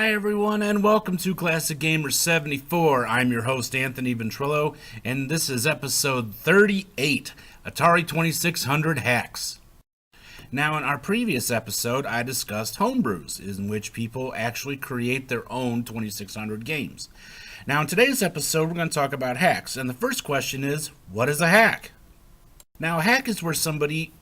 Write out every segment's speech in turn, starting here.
Hi everyone and welcome to Classic Gamer 74. I'm your host Anthony Ventrilo and this is episode 38, Atari 2600 Hacks. Now in our previous episode I discussed homebrews, in which people actually create their own 2600 games. Now in today's episode we're going to talk about hacks, and the first question is, what is a hack? Now a hack is where somebody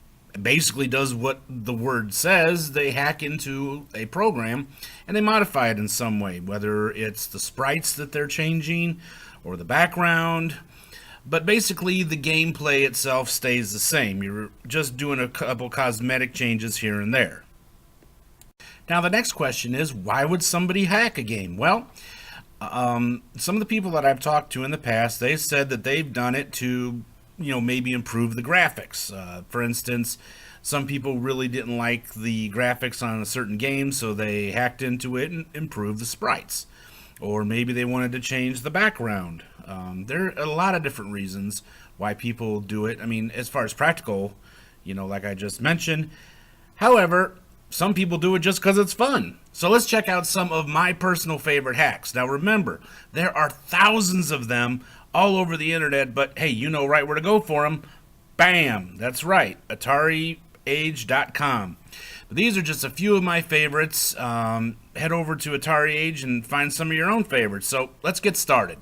basically does what the word says. They hack into a program and they modify it in some way, whether it's the sprites that they're changing or the background, but basically the gameplay itself stays the same. You're just doing a couple cosmetic changes here and there. Now the next question is, why would somebody hack a game? Well, some of the people that I've talked to in the past, they said that they've done it to maybe improve the graphics. For instance, some people really didn't like the graphics on a certain game, so they hacked into it and improved the sprites. Or maybe they wanted to change the background. There are a lot of different reasons why people do it. I mean, as far as practical, like I just mentioned. However, some people do it just because it's fun. So let's check out some of my personal favorite hacks. Now remember, there are thousands of them all over the internet, but hey, you know right where to go for them. Bam! That's right, AtariAge.com. But these are just a few of my favorites. Head over to Atari Age and find some of your own favorites. So let's get started.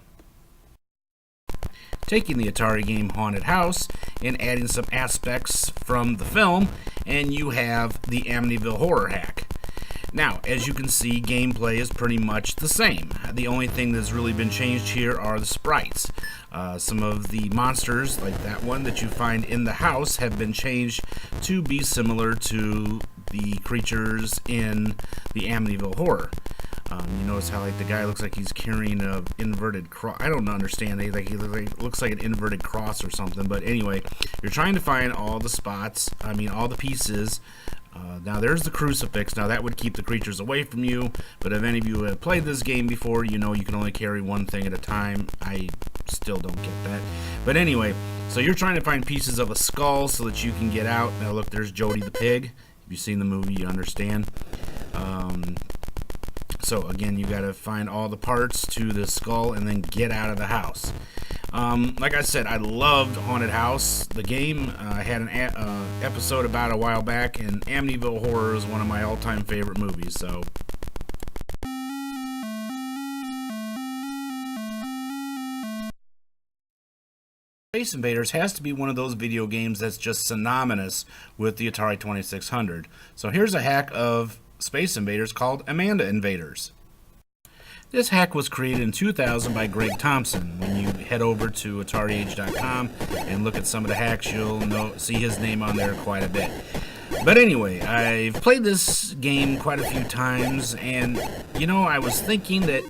Taking the Atari game Haunted House and adding some aspects from the film, and you have the Amityville Horror hack. Now, as you can see, gameplay is pretty much the same. The only thing that's really been changed here are the sprites. Some of the monsters, like that one that you find in the house, have been changed to be similar to the creatures in the Amityville Horror. You notice how the guy looks like he's carrying an inverted cross. I don't understand. He looks like an inverted cross or something. But anyway, you're trying to find all the spots. All the pieces. Now there's the crucifix. Now that would keep the creatures away from you, but if any of you have played this game before, you know you can only carry one thing at a time. I still don't get that. But anyway, so you're trying to find pieces of a skull so that you can get out. Now look, there's Jody the pig. If you've seen the movie, you understand. So again, you got to find all the parts to the skull and then get out of the house. Like I said, I loved Haunted House, the game. I had an episode about it a while back, and Amityville Horror is one of my all-time favorite movies. So Space Invaders has to be one of those video games that's just synonymous with the Atari 2600. So here's a hack of Space Invaders called Amanda Invaders. This hack was created in 2000 by Greg Thompson. When you head over to AtariAge.com and look at some of the hacks, you'll see his name on there quite a bit. But anyway, I've played this game quite a few times, and I was thinking that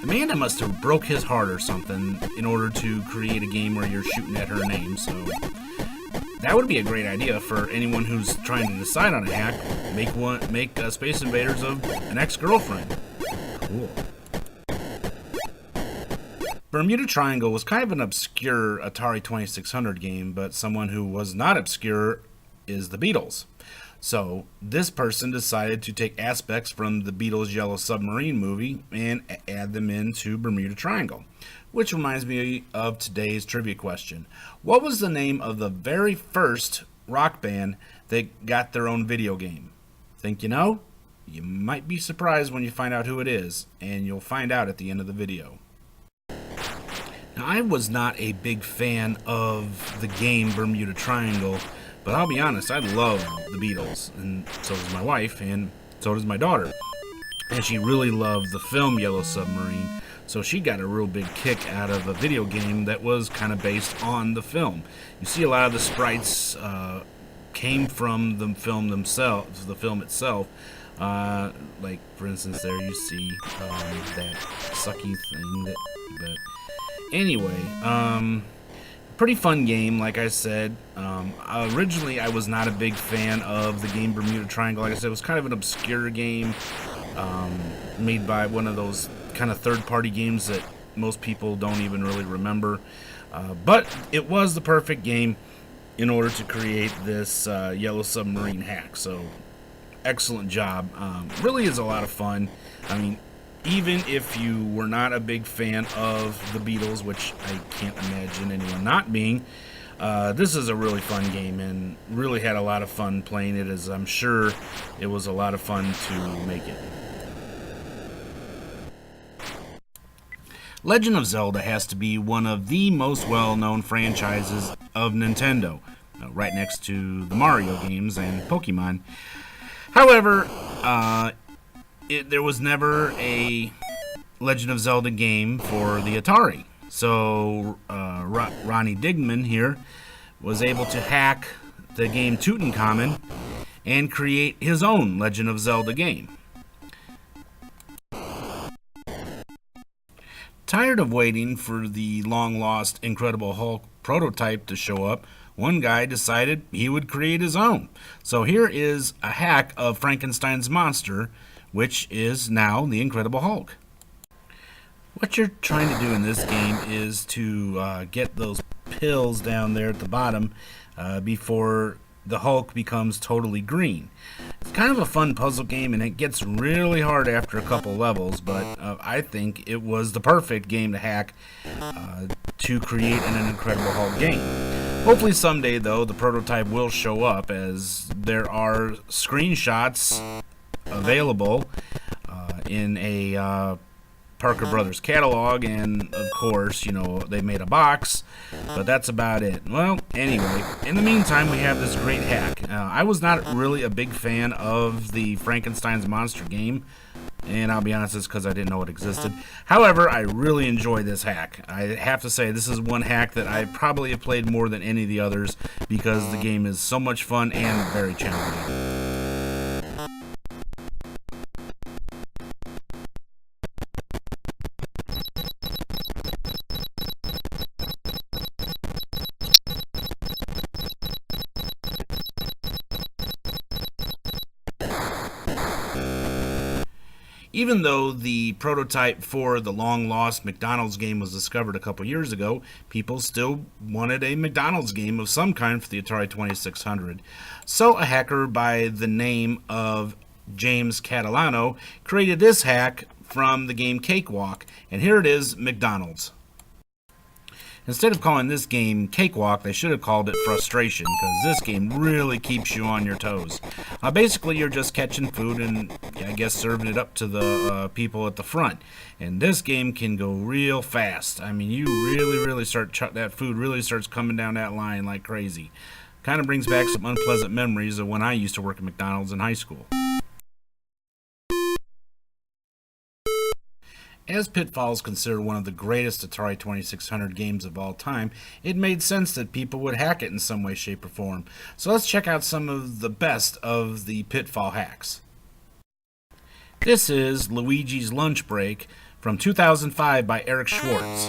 Amanda must have broke his heart or something in order to create a game where you're shooting at her name. So that would be a great idea for anyone who's trying to decide on a hack. Make Space Invaders of an ex-girlfriend. Cool. Bermuda Triangle was kind of an obscure Atari 2600 game, but someone who was not obscure is the Beatles. So this person decided to take aspects from the Beatles' Yellow Submarine movie and add them into Bermuda Triangle. Which reminds me of today's trivia question. What was the name of the very first rock band that got their own video game? Think you know? You might be surprised when you find out who it is, and you'll find out at the end of the video. Now, I was not a big fan of the game Bermuda Triangle, but I'll be honest, I love the Beatles, and so does my wife, and so does my daughter. And she really loved the film Yellow Submarine, so she got a real big kick out of a video game that was kind of based on the film. You see a lot of the sprites came from the film themselves, the film itself. Like for instance, there you see that sucky thing. But anyway, pretty fun game, like I said. Originally, I was not a big fan of the game Bermuda Triangle. Like I said, it was kind of an obscure game made by one of those kind of third-party games that most people don't even really remember. But it was the perfect game in order to create this Yellow Submarine hack. So excellent job. Really is a lot of fun. even if you were not a big fan of the Beatles, which I can't imagine anyone not being, this is a really fun game and really had a lot of fun playing it, as I'm sure it was a lot of fun to make it. Legend of Zelda has to be one of the most well-known franchises of Nintendo, right next to the Mario games and Pokemon. However, there was never a Legend of Zelda game for the Atari. So Ronnie Digman here was able to hack the game Tutankhamun and create his own Legend of Zelda game. Tired of waiting for the long-lost Incredible Hulk prototype to show up, one guy decided he would create his own. So here is a hack of Frankenstein's monster, which is now the Incredible Hulk. What you're trying to do in this game is to get those pills down there at the bottom before the Hulk becomes totally green. It's kind of a fun puzzle game, and it gets really hard after a couple levels, but I think it was the perfect game to hack to create an Incredible Hulk game. Hopefully someday, though, the prototype will show up, as there are screenshots available in a Parker Brothers catalog, and of course, they made a box, but that's about it. Well, anyway, in the meantime, we have this great hack. I was not really a big fan of the Frankenstein's monster game, and I'll be honest, it's because I didn't know it existed. However, I really enjoy this hack. I have to say, this is one hack that I probably have played more than any of the others, because the game is so much fun and very challenging. Even though the prototype for the long-lost McDonald's game was discovered a couple years ago, people still wanted a McDonald's game of some kind for the Atari 2600. So a hacker by the name of James Catalano created this hack from the game Cakewalk, and here it is, McDonald's. Instead of calling this game Cakewalk, they should have called it Frustration, because this game really keeps you on your toes. Basically, you're just catching food and, I guess, serving it up to the people at the front. And this game can go real fast. I mean, you really start, that food really starts coming down that line like crazy. Kind of brings back some unpleasant memories of when I used to work at McDonald's in high school. As Pitfall is considered one of the greatest Atari 2600 games of all time, it made sense that people would hack it in some way, shape, or form. So let's check out some of the best of the Pitfall hacks. This is Luigi's Lunch Break from 2005 by Eric Schwartz.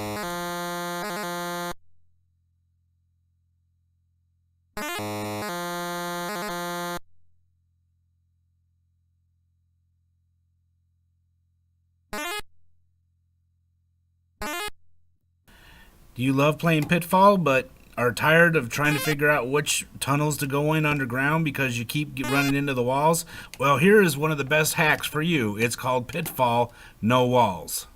Do you love playing Pitfall, but are tired of trying to figure out which tunnels to go in underground because you keep running into the walls? Well, here is one of the best hacks for you. It's called Pitfall No Walls.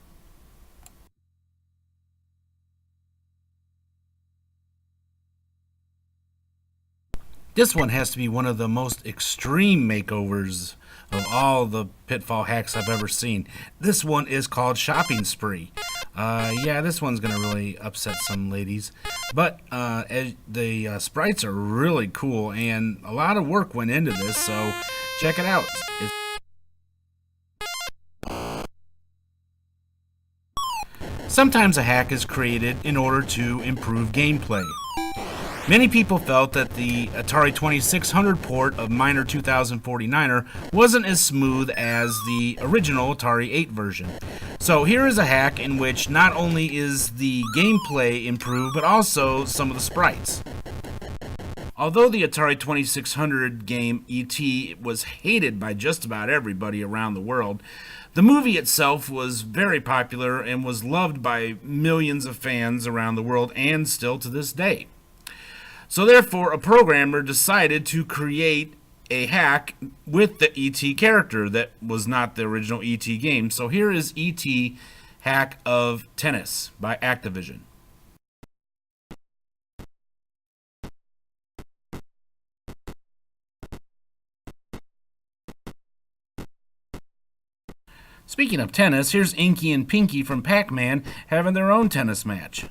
This one has to be one of the most extreme makeovers of all the Pitfall hacks I've ever seen. This one is called Shopping Spree. Yeah, this one's going to really upset some ladies. But the sprites are really cool, and a lot of work went into this, so check it out. Sometimes a hack is created in order to improve gameplay. Many people felt that the Atari 2600 port of Miner 2049er wasn't as smooth as the original Atari 8 version. So here is a hack in which not only is the gameplay improved, but also some of the sprites. Although the Atari 2600 game E.T. was hated by just about everybody around the world, the movie itself was very popular and was loved by millions of fans around the world, and still to this day. So therefore, a programmer decided to create a hack with the E.T. character that was not the original E.T. game. So here is E.T. hack of tennis by Activision. Speaking of tennis, here's Inky and Pinky from Pac-Man having their own tennis match.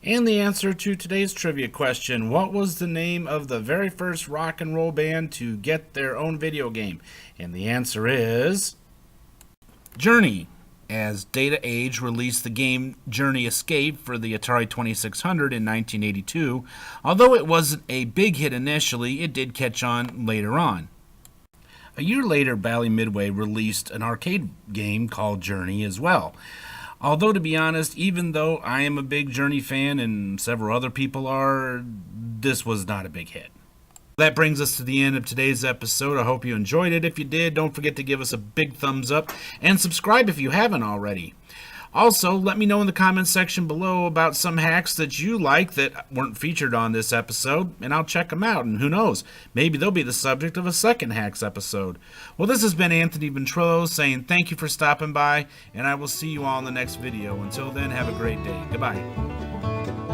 And the answer to today's trivia question: what was the name of the very first rock and roll band to get their own video game? And the answer is Journey, as Data Age released the game Journey Escape for the Atari 2600 in 1982. Although it wasn't a big hit initially, it did catch on later on. A year later, Bally Midway released an arcade game called Journey as well. Although, to be honest, even though I am a big Journey fan and several other people are, this was not a big hit. That brings us to the end of today's episode. I hope you enjoyed it. If you did, don't forget to give us a big thumbs up and subscribe if you haven't already. Also, let me know in the comments section below about some hacks that you like that weren't featured on this episode, and I'll check them out, and who knows, maybe they'll be the subject of a second hacks episode. Well, this has been Anthony Ventrilo saying thank you for stopping by, and I will see you all in the next video. Until then, have a great day. Goodbye.